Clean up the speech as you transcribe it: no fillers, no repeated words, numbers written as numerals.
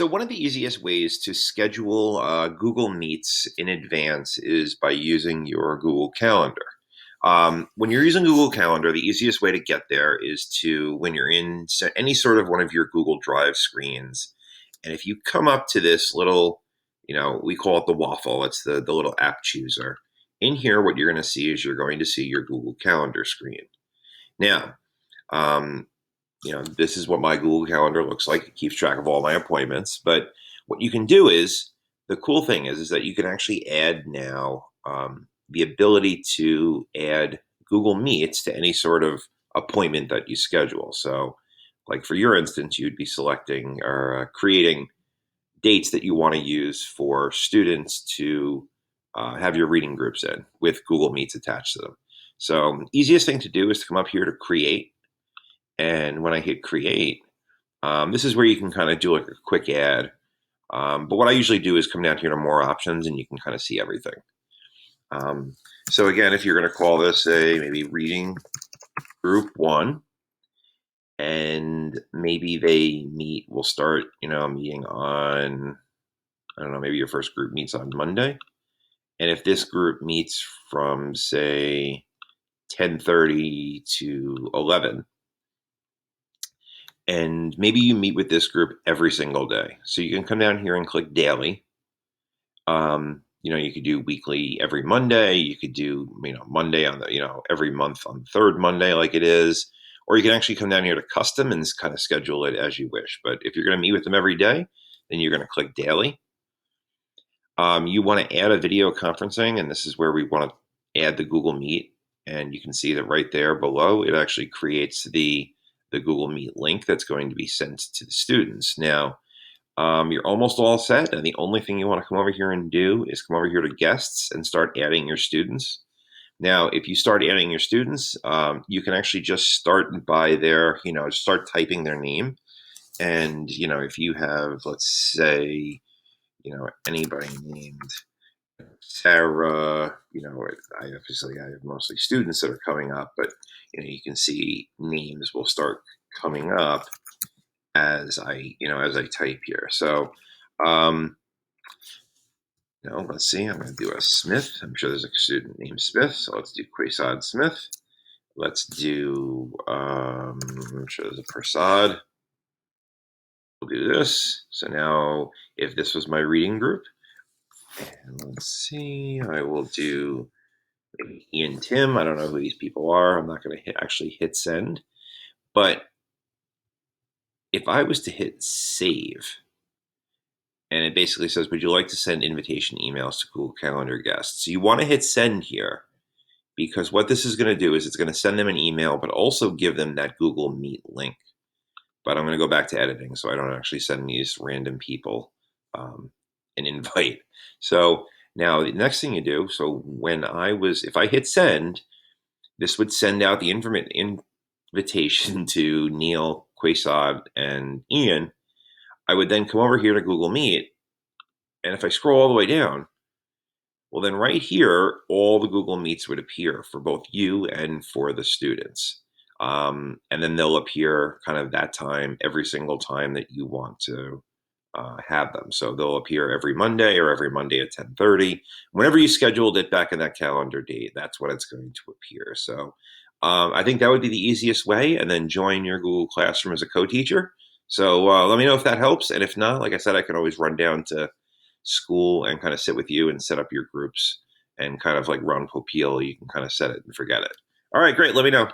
So one of the easiest ways to schedule Google Meets in advance is by using your Google Calendar. When you're using Google Calendar, the easiest way to get there is to when you're in any sort of one of your Google Drive screens, and if you come up to this little, we call it the waffle. It's the little app chooser. In here, what you're going to see is you're going to see your Google Calendar screen. Now, um, this is what my Google Calendar looks like. It keeps track of all my appointments. But what you can do is the cool thing is that you can actually add now the ability to add Google Meets to any sort of appointment that you schedule. So, like for your instance, you'd be selecting or creating dates that you want to use for students to have your reading groups in with Google Meets attached to them. So, easiest thing to do is to come up here to create, and when I hit create, this is where you can kind of do like a quick ad. But what I usually do is come down here to more options and you can kind of see everything. Um, so again, if you're going to call this a maybe reading group one, and maybe we'll start, meeting on, I don't know, maybe your first group meets on Monday. And if this group meets from say 10:30 to 11, and maybe you meet with this group every single day. So you can come down here and click daily. You could do weekly every Monday. You could do, Monday on the, every month on the third Monday like it is. Or you can actually come down here to custom and kind of schedule it as you wish. But if you're going to meet with them every day, then you're going to click daily. You want to add a video conferencing, and this is where we want to add the Google Meet. And you can see that right there below, it actually creates the Google Meet link that's going to be sent to the students. Now, you're almost all set, and the only thing you want to come over here and do is come over here to guests and start adding your students. Now, if you start adding your students, you can actually just start by start typing their name. And, if you have, let's say, anybody named Sarah, I have mostly students that are coming up, but, you can see names will start coming up as I type here. So, let's see. I'm going to do a Smith. I'm sure there's a student named Smith, so let's do Quaysad Smith. Let's do. I'm sure there's a Prasad. We'll do this. So now, if this was my reading group, and let's see, I will do maybe Ian Tim. I don't know who these people are. I'm not going to actually hit send, but if I was to hit save, and it basically says, would you like to send invitation emails to Google Calendar guests? So you want to hit send here, because what this is going to do is it's going to send them an email, but also give them that Google Meet link. But I'm going to go back to editing so I don't actually send these random people an invite. So now the next thing you do, so if I hit send, this would send out the invitation to Neil, Quaysad, and Ian. I would then come over here to Google Meet, and if I scroll all the way down, well, then right here, all the Google Meets would appear for both you and for the students. And then they'll appear kind of that time, every single time that you want to have them. So they'll appear every Monday or every Monday at 10:30. Whenever you scheduled it back in that calendar date, that's when it's going to appear. So I think that would be the easiest way, and then join your Google Classroom as a co-teacher. So let me know if that helps. And if not, like I said, I can always run down to school and kind of sit with you and set up your groups and kind of like Ron Popeil, you can kind of set it and forget it. All right, great. Let me know.